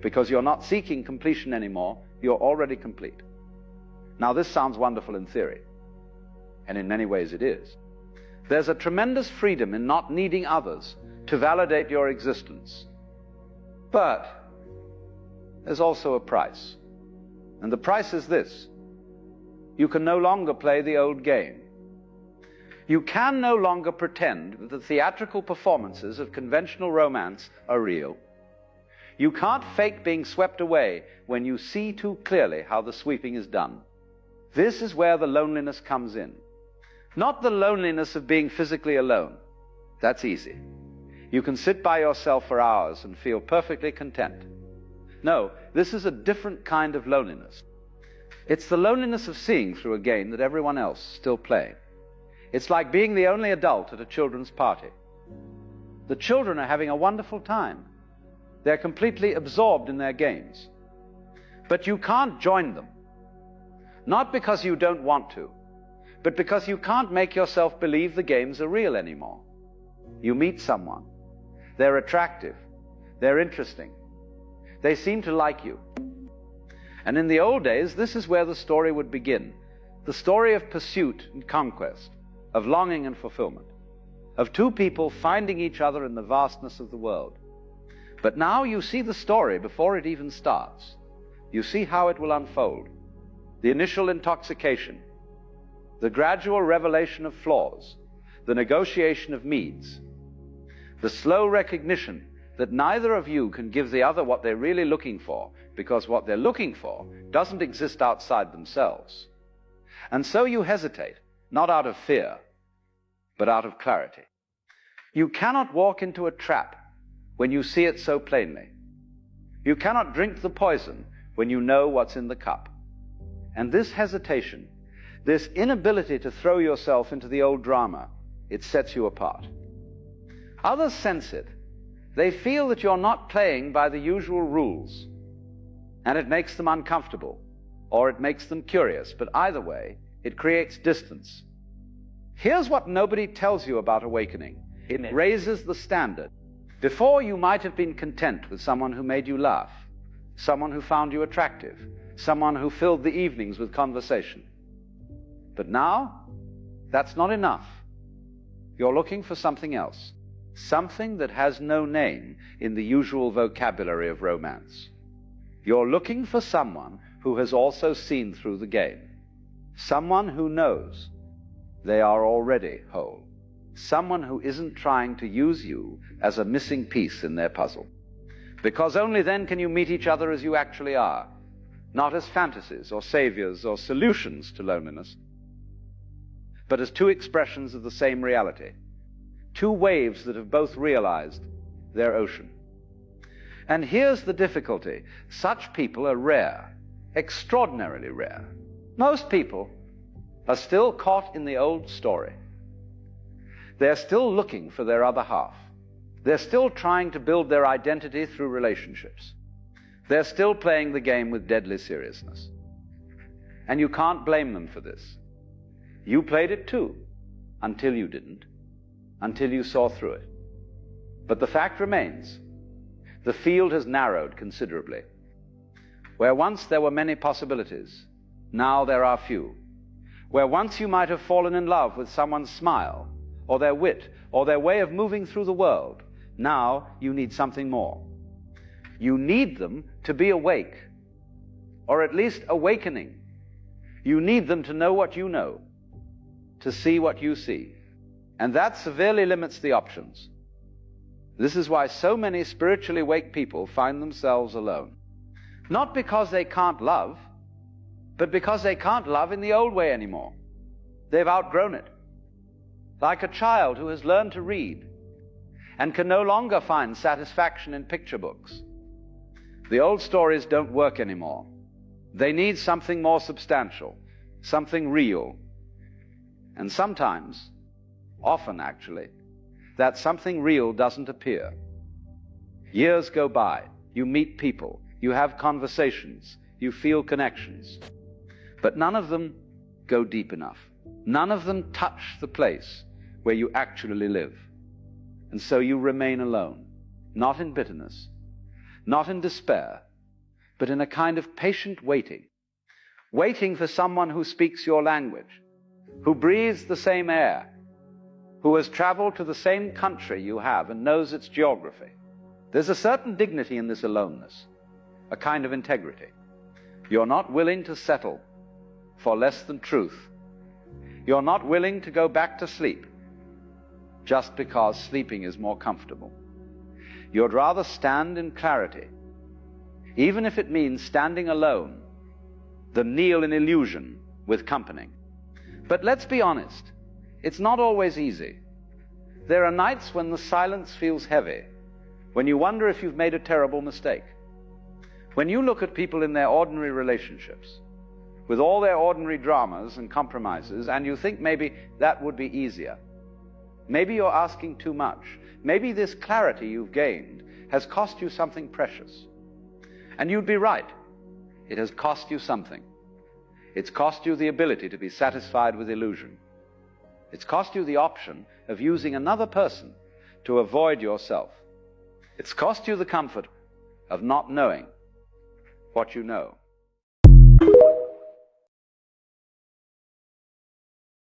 because you're not seeking completion anymore, you're already complete. Now, this sounds wonderful in theory, and in many ways it is. There's a tremendous freedom in not needing others to validate your existence. But there's also a price. And the price is this: you can no longer play the old game. You can no longer pretend that the theatrical performances of conventional romance are real. You can't fake being swept away when you see too clearly how the sweeping is done. This is where the loneliness comes in. Not the loneliness of being physically alone. That's easy. You can sit by yourself for hours and feel perfectly content. No, this is a different kind of loneliness. It's the loneliness of seeing through a game that everyone else is still playing. It's like being the only adult at a children's party. The children are having a wonderful time. They're completely absorbed in their games. But you can't join them. Not because you don't want to, but because you can't make yourself believe the games are real anymore. You meet someone. They're attractive. They're interesting. They seem to like you. And in the old days, this is where the story would begin. The story of pursuit and conquest, of longing and fulfillment, of two people finding each other in the vastness of the world. But now you see the story before it even starts. You see how it will unfold. The initial intoxication, the gradual revelation of flaws, the negotiation of needs, the slow recognition that neither of you can give the other what they're really looking for, because what they're looking for doesn't exist outside themselves. And so you hesitate, not out of fear, but out of clarity. You cannot walk into a trap when you see it so plainly. You cannot drink the poison when you know what's in the cup. And this hesitation, this inability to throw yourself into the old drama, it sets you apart. Others sense it. They feel that you're not playing by the usual rules, and it makes them uncomfortable, or it makes them curious, but either way, it creates distance. Here's what nobody tells you about awakening. It raises the standard. Before, you might have been content with someone who made you laugh, someone who found you attractive, someone who filled the evenings with conversation. But now, that's not enough. You're looking for something else, something that has no name in the usual vocabulary of romance. You're looking for someone who has also seen through the game, someone who knows they are already whole, someone who isn't trying to use you as a missing piece in their puzzle. Because only then can you meet each other as you actually are, not as fantasies or saviors or solutions to loneliness, but as two expressions of the same reality, two waves that have both realized their ocean. And here's the difficulty. Such people are rare, extraordinarily rare. Most people are still caught in the old story. They're still looking for their other half. They're still trying to build their identity through relationships. They're still playing the game with deadly seriousness. And you can't blame them for this. You played it too, until you didn't, until you saw through it. But the fact remains, the field has narrowed considerably. Where once there were many possibilities, now there are few. Where once you might have fallen in love with someone's smile, or their wit, or their way of moving through the world, now you need something more. You need them to be awake, or at least awakening. You need them to know what you know, to see what you see. And that severely limits the options. This is why so many spiritually awake people find themselves alone. Not because they can't love, but because they can't love in the old way anymore. They've outgrown it. Like a child who has learned to read and can no longer find satisfaction in picture books. The old stories don't work anymore. They need something more substantial, something real. And sometimes, often actually, that something real doesn't appear. Years go by, you meet people, you have conversations, you feel connections, but none of them go deep enough. None of them touch the place where you actually live. And so you remain alone, not in bitterness, not in despair, but in a kind of patient waiting. Waiting for someone who speaks your language, who breathes the same air, who has traveled to the same country you have and knows its geography. There's a certain dignity in this aloneness, a kind of integrity. You're not willing to settle for less than truth. You're not willing to go back to sleep just because sleeping is more comfortable. You'd rather stand in clarity, even if it means standing alone, than kneel in illusion with company. But let's be honest, it's not always easy. There are nights when the silence feels heavy, when you wonder if you've made a terrible mistake. When you look at people in their ordinary relationships, with all their ordinary dramas and compromises, and you think maybe that would be easier. Maybe you're asking too much. Maybe this clarity you've gained has cost you something precious. And you'd be right. It has cost you something. It's cost you the ability to be satisfied with illusion. It's cost you the option of using another person to avoid yourself. It's cost you the comfort of not knowing what you know.